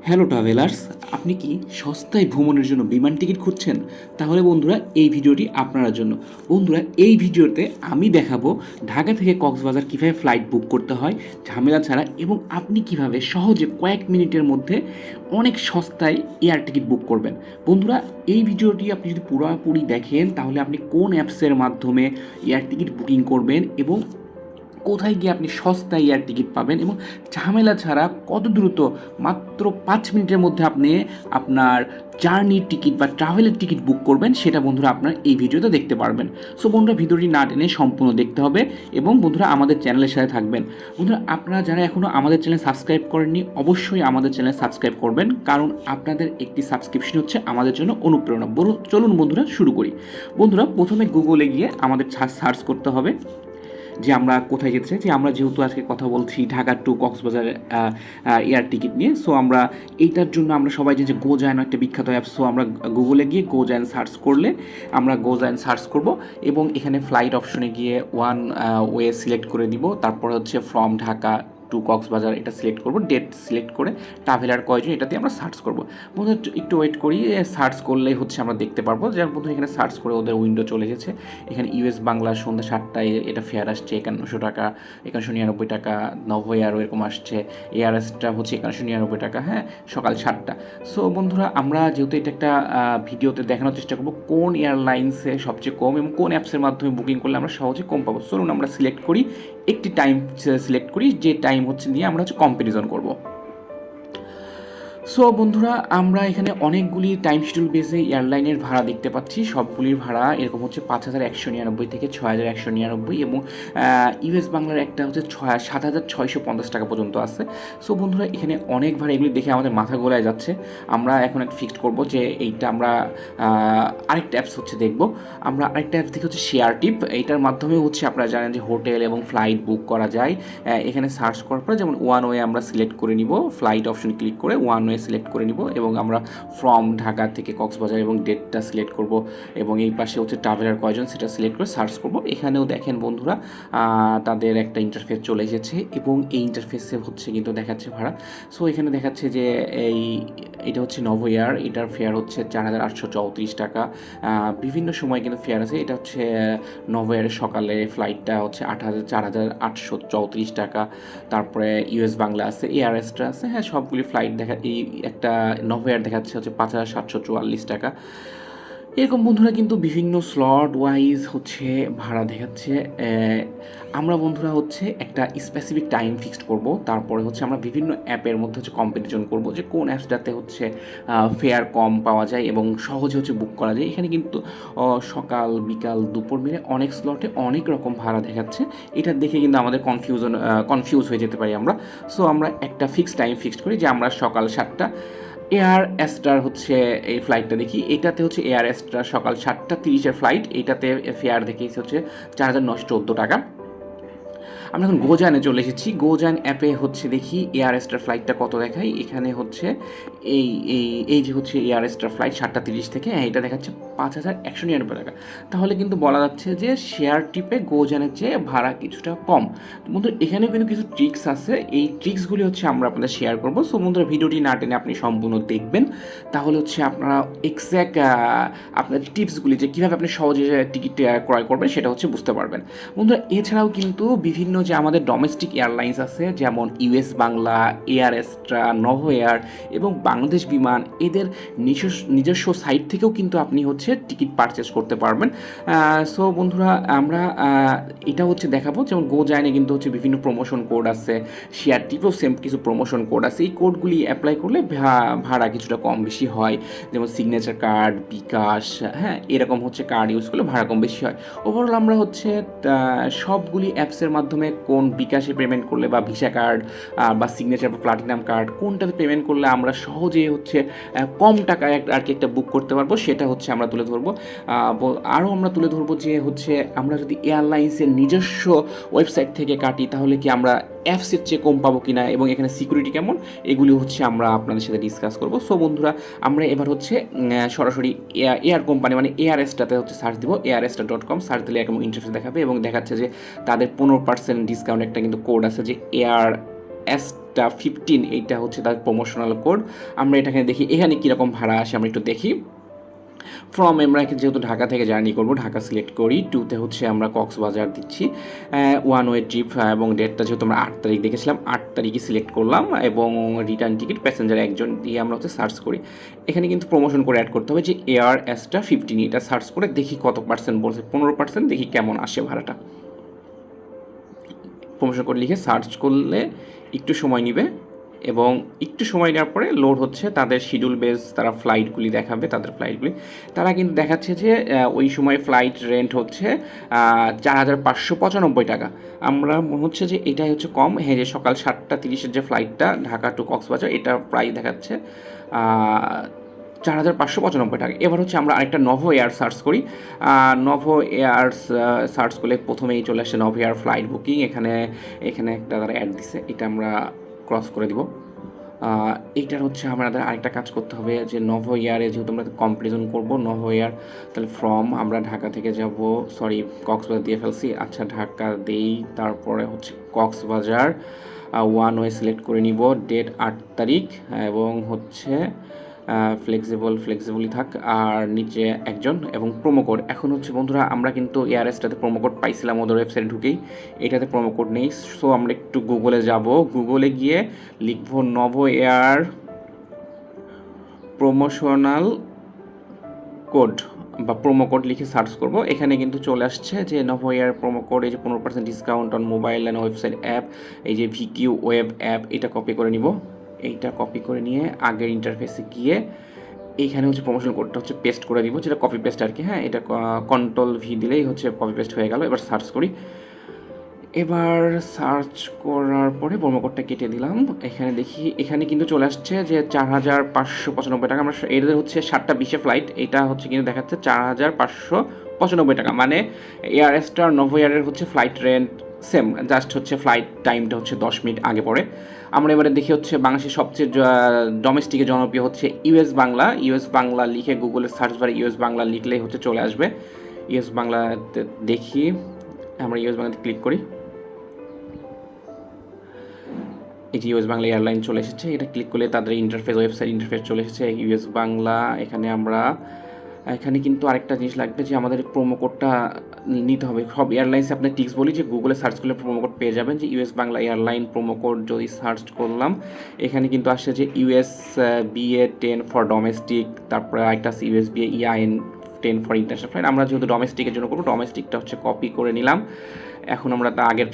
Hello travellers, আপনি কি সস্তায় ভ্রমণের জন্য বিমান টিকিট খুঁজছেন? তাহলে বন্ধুরা এই ভিডিওটি আপনার জন্য। বন্ধুরা এই ভিডিওতে আমি দেখাবো ঢাকা থেকে কক্সবাজার কীভাবে ফ্লাইট বুক করতে হয় ঝামেলা ছাড়া, এবং আপনি কিভাবে সহজে কয়েক মিনিটের মধ্যে অনেক সস্তায় এয়ার টিকিট বুক করবেন। বন্ধুরা এই ভিডিওটি আপনি যদি পুরোপুরি দেখেন তাহলে আপনি কোন অ্যাপসের মাধ্যমে এয়ার টিকিট বুকিং করবেন এবং কোথায় গিয়ে আপনি সস্তায় এয়ার টিকিট পাবেন এবং ঝামেলা ছাড়া কত দ্রুত মাত্র 5 মিনিটের মধ্যে আপনি আপনার জার্নির টিকিট বা ট্রাভেলের টিকিট বুক করবেন, সেটা বন্ধুরা আপনার এই ভিডিওতে দেখতে পারবেন। সো বন্ধুরা ভিডিওটি না টেনে সম্পূর্ণ দেখতে হবে এবং বন্ধুরা আমাদের চ্যানেলের সাথে থাকবেন। বন্ধুরা আপনারা যারা এখনও আমাদের চ্যানেল সাবস্ক্রাইব করেননি অবশ্যই আমাদের চ্যানেল সাবস্ক্রাইব করবেন, কারণ আপনাদের একটি সাবস্ক্রিপশন হচ্ছে আমাদের জন্য অনুপ্রেরণা। চলুন বন্ধুরা শুরু করি। বন্ধুরা প্রথমে গুগলে গিয়ে আমাদের সার্চ করতে হবে যে আমরা কোথায় যেতে চাই। যে আমরা যেহেতু আজকে কথা বলছি Dhaka to Cox's Bazar air ticket নিয়ে, সো আমরা এইটার জন্য আমরা সবাই যে গোজায়ন একটা বিখ্যাত অ্যাপ, সো আমরা গুগলে গিয়ে গোজায়ন সার্চ করলে আমরা গোজায়ন সার্চ করব এবং এখানে ফ্লাইট অপশনে গিয়ে ওয়ান ওয়ে সিলেক্ট করে দিব। তারপর হচ্ছে ফ্রম ঢাকা টু কক্সবাজার এটা সিলেক্ট করব, ডেট সিলেক্ট করে ট্রাভেলার কয়জন এটাতে আমরা সার্চ করব। বন্ধু একটু ওয়েট করি, সার্চ করলেই হচ্ছে আমরা দেখতে পারবো। যেমন বন্ধু এখানে সার্চ করে ওদের উইন্ডো চলে গেছে। এখানে ইউএস বাংলা সন্ধ্যা 7টায় এটা ফেয়ার আসছে 5100 টাকা, 5199 টাকা। নভো এয়ারও এরকম আসছে, এয়ারএসটা হচ্ছে 5199 টাকা, হ্যাঁ, সকাল 7টা। সো বন্ধুরা আমরা যেহেতু এটা একটা ভিডিওতে দেখানোর চেষ্টা করবো কোন এয়ারলাইন্সে সবচেয়ে কম এবং কোন অ্যাপসের মাধ্যমে বুকিং করলে আমরা সহজে কম পাবো। চলুন আমরা সিলেক্ট করি, একটি টাইম সিলেক্ট করি, যে টাইম হচ্ছে নিয়ে আমরা হচ্ছে কম্প্যারিজন করব। সো বন্ধুরা আমরা এখানে অনেকগুলি টাইম শিডিউল বেসে এয়ারলাইনের ভাড়া দেখতে পাচ্ছি। সবগুলির ভাড়া এরকম হচ্ছে 5199 থেকে 6199, এবং ইউএস বাংলার একটা হচ্ছে 7650 টাকা পর্যন্ত আছে। সো বন্ধুরা এখানে অনেক ভাড়া, এগুলি দেখে আমাদের মাথা গোলায় যাচ্ছে। আমরা এখন একটা ফিক্সড করবো যে এইটা আমরা আরেকটা অ্যাপস হচ্ছে দেখবো। আমরা আরেকটা অ্যাপস দেখি হচ্ছে শেয়ার টিপ। এইটার মাধ্যমে হচ্ছে আপনারা জানেন যে হোটেল এবং ফ্লাইট বুক করা যায়। এখানে সার্চ করার পরে যেমন ওয়ান ওয়ে আমরা সিলেক্ট করে নিব, ফ্লাইট অপশন ক্লিক করে ওয়ান ওয়ে সিলেক্ট করে নিব এবং আমরা ফ্রম ঢাকা থেকে কক্সবাজার এবং ডেটটা সিলেক্ট করব এবং এই পাশে হচ্ছে ট্রাভেলার কয়জন সেটা সিলেক্ট করে সার্চ করব। এখানেও দেখেন বন্ধুরা তাদের একটা ইন্টারফেস চলে এসেছে এবং এই ইন্টারফেসে হচ্ছে কিন্তু দেখাচ্ছে ভাড়া। সো এখানে দেখাচ্ছে যে এটা হচ্ছে নভো এয়ার, এটার ফেয়ার হচ্ছে 4834 টাকা। বিভিন্ন সময় কিন্তু ফেয়ার আছে। এটা হচ্ছে নভো এয়ারের সকালে ফ্লাইটটা হচ্ছে 4834 টাকা। তারপরে ইউএস বাংলা আছে, এয়ারএসটা আছে, হ্যাঁ, সবগুলি ফ্লাইট দেখা। এই একটা নভো এয়ার দেখাচ্ছে হচ্ছে 5744 টাকা। এরকম বন্ধুরা কিন্তু বিভিন্ন স্লট ওয়াইজ হচ্ছে ভাড়া দেখাচ্ছে। আমরা বন্ধুরা হচ্ছে একটা স্পেসিফিক টাইম ফিক্সড করব, তারপরে হচ্ছে আমরা বিভিন্ন অ্যাপের মধ্যে হচ্ছে কম্পিটিশন করব যে কোন অ্যাপসটাতে হচ্ছে ফেয়ার কম পাওয়া যায় এবং সহজে হচ্ছে বুক করা যায়। এখানে কিন্তু সকাল বিকাল দুপুর মিলে অনেক স্লটে অনেক রকম ভাড়া দেখাচ্ছে। এটা দেখে কিন্তু আমাদের কনফিউজ হয়ে যেতে পারি আমরা। সো আমরা একটা ফিক্সড টাইম ফিক্সড করি যে আমরা সকাল 7টা। এয়ার এস্টার হচ্ছে এই ফ্লাইটটা দেখি, এটাতে হচ্ছে এয়ার এস্টার সকাল 7:30 ফ্লাইট, এটাতে ফেয়ার দেখেছি হচ্ছে 4914 টাকা। আমরা এখন গোজানে চলে এসেছি। গোজান অ্যাপে হচ্ছে দেখি এয়ার এস্টার ফ্লাইটটা কত দেখাই। এখানে হচ্ছে এই এই এই যে হচ্ছে এয়ার এস্টার ফ্লাইট 7:30 থেকে, হ্যাঁ, এটা দেখাচ্ছে 5199 টাকা। তাহলে কিন্তু বলা যাচ্ছে যে শেয়ার টিপে গোজানের চেয়ে ভাড়া কিছুটা কম। বন্ধুরা এখানেও কিন্তু কিছু ট্রিক্স আছে, এই ট্রিক্সগুলি হচ্ছে আমরা আপনাদের শেয়ার করবো। সো বন্ধুরা ভিডিওটি না টেনে আপনি সম্পূর্ণ দেখবেন, তাহলে হচ্ছে আপনারা এক্স্যাক্ট আপনার টিপসগুলি যে কীভাবে আপনি সহজে টিকিট ক্রয় করবেন সেটা হচ্ছে বুঝতে পারবেন। বন্ধুরা এছাড়াও কিন্তু বিভিন্ন যে আমাদের ডোমেস্টিক এয়ারলাইন্স আছে যেমন US Bangla, air এস্ট্রা, Novo air এবং বাংলাদেশ বিমান, এদের নিজস্ব সাইট থেকেও কিন্তু আপনি হচ্ছে টিকিট পারচেস করতে পারবেন। সো বন্ধুরা আমরা এটা হচ্ছে দেখাবো, যেমন গোজাইনে কিন্তু হচ্ছে বিভিন্ন প্রমোশন কোড আছে, শেয়ার টিপেও সেম কিছু প্রমোশন কোড আছে। এই কোডগুলি অ্যাপ্লাই করলে ভাড়া কিছুটা কম বেশি হয়, যেমন সিগনেচার কার্ড, বিকাশ, হ্যাঁ, এরকম হচ্ছে কার্ড ইউজ করলে ভাড়া কম বেশি হয়। ওভারঅল আমরা হচ্ছে সবগুলি অ্যাপসের মাধ্যমে কোন বিকাশে পেমেন্ট করলে বা ভিসা কার্ড বা সিগনেচার বা প্লাটিনাম কার্ড কোনটাতে পেমেন্ট করলে আমরা সহজে হচ্ছে কম টাকায় আর কি একটা বুক করতে পারবো সেটা হচ্ছে আমরা তুলে ধরবো। আরও আমরা তুলে ধরবো যে হচ্ছে আমরা যদি এয়ারলাইন্সের নিজস্ব ওয়েবসাইট থেকে কাটি তাহলে কি আমরা অ্যাপসের চেয়ে কম পাবো কিনা এবং এখানে সিকিউরিটি কেমন, এগুলি হচ্ছে আমরা আপনাদের সাথে ডিসকাস করবো। সো বন্ধুরা আমরা এবার হচ্ছে সরাসরি এয়ার কোম্পানি মানে এয়ারএসটাতে হচ্ছে সার্চ দিব, airesta.com সার্চ দিলে এরকম ইন্টারফেস দেখাবে এবং দেখাচ্ছে যে তাদের 15% ডিসকাউন্ট একটা কিন্তু কোড আছে যে এয়ার এস 15 এইটা হচ্ছে তার প্রমোশনাল কোড। আমরা এটাকে দেখি এখানে কীরকম ভাড়া আসে, আমরা একটু দেখি। ফ্রম আমরা যেহেতু ঢাকা থেকে জার্নি করব, ঢাকা সিলেক্ট করি। 2তে হচ্ছে আমরা কক্সবাজার দিচ্ছি, ওয়ান ওয়ে ট্রিপ, এবং ডেটটা যেহেতু আমরা 8 তারিখ দেখেছিলাম 8 তারিখই সিলেক্ট করলাম, এবং রিটার্ন টিকিট প্যাসেঞ্জার একজন দিয়ে আমরা হচ্ছে সার্চ করি। এখানে কিন্তু প্রমোশন করে অ্যাড করতে হবে যে এয়ার এসটা 15, এটা সার্চ করে দেখি কত পার্সেন্ট বলছে, 15%, দেখি কেমন আসে ভাড়াটা। প্রমোশন কোড লিখে সার্চ করলে একটু সময় নেবে, এবং একটু সময় নেওয়ার পরে লোড হচ্ছে। তাদের শিডিউল বেস তারা ফ্লাইটগুলি দেখাবে, তাদের ফ্লাইটগুলি তারা কিন্তু দেখাচ্ছে যে ওই সময় ফ্লাইট রেন্ট হচ্ছে 4,595 টাকা। আমরা মনে হচ্ছে যে এটাই হচ্ছে কম। হ্যাঁ, যে সকাল 7টা 30-এর যে ফ্লাইটটা ঢাকা টু কক্সবাজার, এটা প্রায় দেখাচ্ছে 4,595 টাকা। এবার হচ্ছে আমরা আরেকটা নভো এয়ার সার্চ করি। নভো এয়ার সার্চ করলে প্রথমেই চলে আসে নভো এয়ার ফ্লাইট বুকিং। এখানে একটা তারা অ্যাড দিছে, এটা আমরা ক্রস করে দিব। এইটার হচ্ছে আমাদের আরেকটা কাজ করতে হবে যে নভো এয়ারে যেহেতু আমরা কম্পারিজন করবো নভো এয়ার, তাহলে ফ্রম আমরা ঢাকা থেকে যাব, সরি কক্সবাজার দিয়ে ফেলছি, আচ্ছা ঢাকা দেই, তারপরে হচ্ছে কক্সবাজার ওয়ান ওয়ে সিলেক্ট করে নিব, ডেট 8 তারিখ, এবং হচ্ছে ফ্লেক্সিবলই থাক, আর নিচে একজন, এবং প্রোমো কোড। এখন হচ্ছে বন্ধুরা আমরা কিন্তু এয়ারএসটাতে প্রোমো কোড পাইছিলাম ওদের ওয়েবসাইটে ঢুকেই, এটাতে প্রোমো কোড নেই। সো আমরা একটু গুগলে যাব, গুগলে গিয়ে লিখবো নভো এয়ার প্রমোশনাল কোড বা প্রোমো কোড লিখে সার্চ করব। এখানে কিন্তু চলে আসছে যে নভো এয়ার প্রোমো কোড, এই যে 15% discount on mobile and website app, এই যে ভিকিউ ওয়েব অ্যাপ, এটা কপি করে নিব। এইটা কপি করে নিয়ে আগের ইন্টারফেসে গিয়ে এইখানে হচ্ছে প্রমোশন কোডটা হচ্ছে পেস্ট করে দিব, যেটা কপি পেস্ট আর কি। হ্যাঁ, এটা কন্ট্রোল ভি দিলেই হচ্ছে কপি পেস্ট হয়ে গেল। এবার সার্চ করি, এবার সার্চ করার পরে প্রোমো কোডটা কেটে দিলাম। এখানে দেখি এখানে কিন্তু চলে আসছে যে 4,595 টাকা। আমরা এদের হচ্ছে 7টা 20-এ ফ্লাইট, এটা হচ্ছে কিন্তু দেখাচ্ছে 4,595 টাকা। মানে এয়ার স্টার নভো এয়ারের হচ্ছে ফ্লাইট রেন্ট সেম, জাস্ট হচ্ছে ফ্লাইট টাইমটা হচ্ছে 10 মিনিট আগে পড়ে। আমরা এবারে দেখি হচ্ছে বাংলাদেশের সবচেয়ে ডোমেস্টিকে জনপ্রিয় হচ্ছে ইউএস বাংলা। ইউএস বাংলা লিখে গুগলের সার্চ বারে ইউএস বাংলা লিখলেই হচ্ছে চলে আসবে। ইউএস বাংলাতে দেখি, আমরা ইউএস বাংলাতে ক্লিক করি, এই যে ইউএস বাংলা এয়ারলাইন চলে এসেছে। এটা ক্লিক করলে তাদের ইন্টারফেস, ওয়েবসাইট ইন্টারফেস চলে এসেছে ইউএস বাংলা। এখানে কিন্তু আরেকটা জিনিস লাগবে যে আমাদের প্রোমো কোডটা নিতে হবে। সব এয়ারলাইন্সে আপনার টিক্স বলি যে গুগলে সার্চ করলে প্রোমো কোড পেয়ে যাবেন, যে US Bangla airline promo code যদি সার্চ করলাম, এখানে কিন্তু আসছে যে ইউএস বিএ 10 ফর ডোমেস্টিক, তারপরে একটা আছে US BA EIN 10 for international flight. আমরা যেহেতু ডোমেস্টিকের জন্য করবো, ডোমেস্টিকটা হচ্ছে কপি করে নিলাম। এখন আমরা তা আগের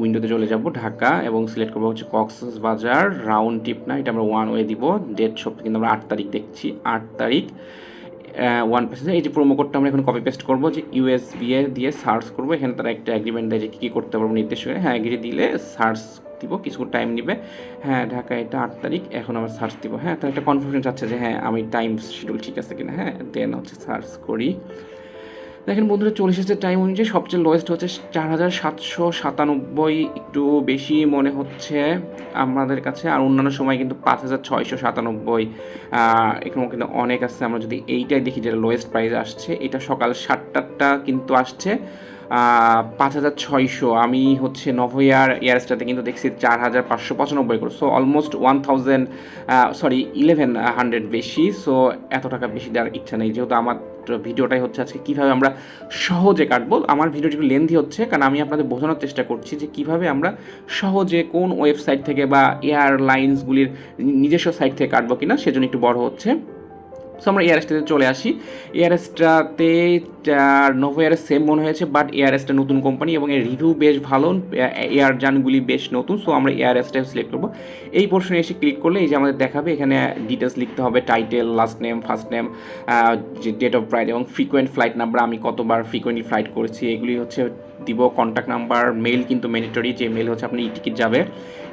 উইন্ডোতে চলে যাব, ঢাকা, এবং সিলেক্ট করবো হচ্ছে কক্সবাজার রাউন্ড ট্রিপ না, এটা আমরা ওয়ান ওয়ে দিব। ডেট সব কিন্তু আমরা 8 তারিখ দেখছি, 8 তারিখ 1%। এই যে প্রোমো কোডটা আমরা এখন কপি পেস্ট করবো, যে ইউএসবিএ দিয়ে সার্চ করবো। এখানে তারা একটা এগ্রিমেন্ট দেয় যে কী করতে পারবো নির্দেশ করে, হ্যাঁ এগ্রি দিলে সার্চ দিব, কিছু টাইম নেবে। হ্যাঁ ঢাকা এটা 8 তারিখ, এখন আমরা সার্চ দিব। হ্যাঁ তার একটা কনফার্মেশন চাচ্ছে যে হ্যাঁ আমি টাইম শিডিউল ঠিক আছে কিনা। হ্যাঁ দেন হচ্ছে সার্চ করি, দেখেন বন্ধুরা চলে এসেছে টাইম অনুযায়ী। সবচেয়ে লোয়েস্ট হচ্ছে 4,797, একটু বেশি মনে হচ্ছে আমাদের কাছে। আর অন্যান্য সময় কিন্তু 5,697, এরকম কিন্তু অনেক আছে। আমরা যদি এইটাই দেখি যেটা লোয়েস্ট প্রাইস আসছে, এটা সকাল 7টাটা কিন্তু আসছে 5,600। আমি হচ্ছে নভো এয়ারস্টাতে কিন্তু দেখছি 4,595 করে। সো অলমোস্ট 1,100 বেশি। সো এত টাকা বেশি দেওয়ার ইচ্ছা নেই, যেহেতু আমার ভিডিওটাই হচ্ছে আজকে কীভাবে আমরা সহজে কাটবো। আমার ভিডিওটি একটু লেন্থি হচ্ছে, কারণ আমি আপনাদের বোঝানোর চেষ্টা করছি যে কীভাবে আমরা সহজে কোন ওয়েবসাইট থেকে বা এয়ারলাইন্সগুলির নিজস্ব সাইট থেকে কাটবো কিনা, সেজন্য একটু বড় হচ্ছে। সো আমরা এয়ারএসটাতে চলে আসি। এয়ারএসটাতে নোভো এয়ারএস সেম মনে হয়েছে, বাট এয়ারএসটা নতুন কোম্পানি এবং এর রিভিউ বেশ ভালো, এয়ারজানগুলি বেশ নতুন। সো আমরা এয়ারএসটাই সিলেক্ট করবো। এই পোর্শনে এসে ক্লিক করলে এই যে আমাদের দেখাবে, এখানে ডিটেলস লিখতে হবে, title, last name, first name, যে ডেট অফ ফ্লাইট এবং ফ্রিকোয়েন্ট ফ্লাইট নাম্বার, আমি কতবার ফ্রিকোয়েন্টলি ফ্লাইট করেছি এগুলি হচ্ছে দিব। কন্ট্যাক্ট নাম্বার, মেল কিন্তু ম্যান্ডেটরি, যে মেল হচ্ছে আপনার ই টিকিট যাবে,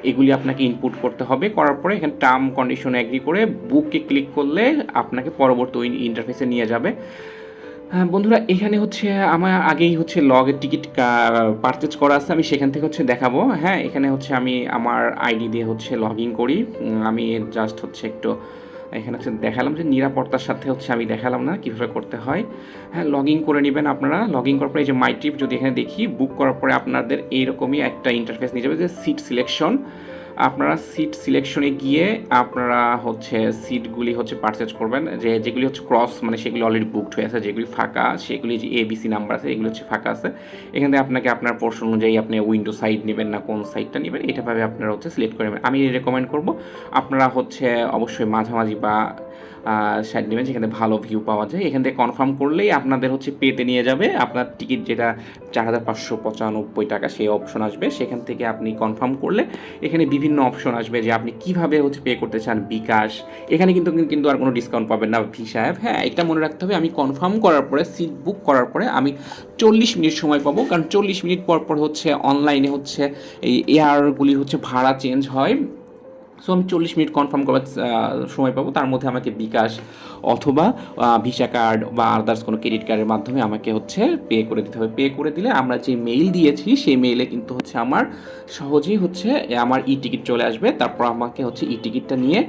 এগুলি আপনাকে ইনপুট করতে হবে। করার পরে এখানে টার্ম কন্ডিশন এগ্রি করে বুকে ক্লিক করলে আপনাকে পরবর্তী ইন্টারফেসে নিয়ে যাবে। হ্যাঁ বন্ধুরা, এখানে হচ্ছে আমার আগেই হচ্ছে লগের টিকিট পারচেজ করা আছে, আমি সেখান থেকে হচ্ছে দেখাবো। হ্যাঁ এখানে হচ্ছে আমি আমার আইডি দিয়ে হচ্ছে লগ ইন করি। আমি জাস্ট হচ্ছে একটু এখানে হচ্ছে দেখালাম যে নিরাপত্তার সাথে হচ্ছে আমি দেখালাম না কীভাবে করতে হয়। হ্যাঁ লগ ইন করে নেবেন আপনারা। লগ ইন করার পরে এই যে মাই ট্রিপ যদি এখানে দেখি, বুক করার পরে আপনাদের এইরকমই একটা ইন্টারফেস নিয়ে যাবে, যে সিট সিলেকশন, আপনারা সিট সিলেকশনে গিয়ে আপনারা হচ্ছে সিটগুলি হচ্ছে পারচেজ করবেন, যেগুলি হচ্ছে ক্রস মানে সেগুলি অলরেডি বুকড হয়ে আছে, যেগুলি ফাঁকা সেগুলি যে ABC নাম্বার আছে এগুলো হচ্ছে ফাঁকা আছে। এখান থেকে আপনাকে আপনার পোর্শন অনুযায়ী আপনি উইন্ডো সাইড নেবেন না কোন সাইডটা নেবেন এটাভাবে আপনারা হচ্ছে সিলেক্ট করে নেবেন। আমি রেকমেন্ড করব আপনারা হচ্ছে অবশ্যই মাঝামাঝি বা সাইড নেবেন যেখানে ভালো ভিউ পাওয়া যায়। এখান থেকে কনফার্ম করলেই আপনাদের হচ্ছে পেতে নিয়ে যাবে। আপনার টিকিট যেটা 4,595 টাকা সেই অপশন আসবে, সেখান থেকে আপনি কনফার্ম করলে এখানে বিভিন্ন অপশন আসবে যে আপনি কিভাবে হচ্ছে পে করতে চান, বিকাশ। এখানে কিন্তু আর কোনো ডিসকাউন্ট পাবেন না ভিসা অ্যাপ। হ্যাঁ, এটা মনে রাখতে হবে, আমি কনফার্ম করার পরে সিট বুক করার পরে আমি 40 মিনিট সময় পাবো, কারণ 40 মিনিট পর পর হচ্ছে অনলাইনে হচ্ছে এই এয়ারগুলির হচ্ছে ভাড়া চেঞ্জ হয়। সো আমি 40 মিনিট কনফার্ম করার সময় পাবো, তার মধ্যে আমাকে বিকাশ অথবা ভিসা কার্ড বা আদার্স কোনো ক্রেডিট কার্ডের মাধ্যমে আমাকে হচ্ছে পে করে দিতে হবে। পে করে দিলে আমরা যে মেইল দিয়েছি সেই মেইলে কিন্তু হচ্ছে আমার সহজেই হচ্ছে আমার টিকিট চলে আসবে। তারপর আমাকে হচ্ছে টিকিটটা নিয়ে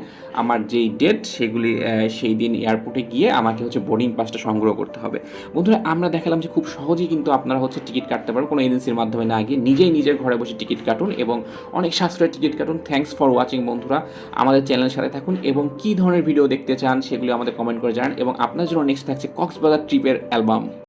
আমার যেই ডেট সেগুলি সেই দিন এয়ারপোর্টে গিয়ে আমাকে হচ্ছে বোর্ডিং পাসটা সংগ্রহ করতে হবে। বন্ধুরা, আমরা দেখালাম যে খুব সহজেই কিন্তু আপনারা হচ্ছে টিকিট কাটতে পারেন, কোনো এজেন্সির মাধ্যমে না গিয়ে নিজেই নিজের ঘরে বসে টিকিট কাটুন এবং অনেক সাশ্রয় ticket cartoon. Thanks for watching বন্ধুরা, আমাদের চ্যানেলের সাথে থাকুন এবং কী ধরনের ভিডিও দেখতে চান সেগুলি আমাদের কমেন্ট করে জানান। এবং আপনার জন্য নেক্সট থাকছে কক্সবাজার ট্রিপের অ্যালবাম।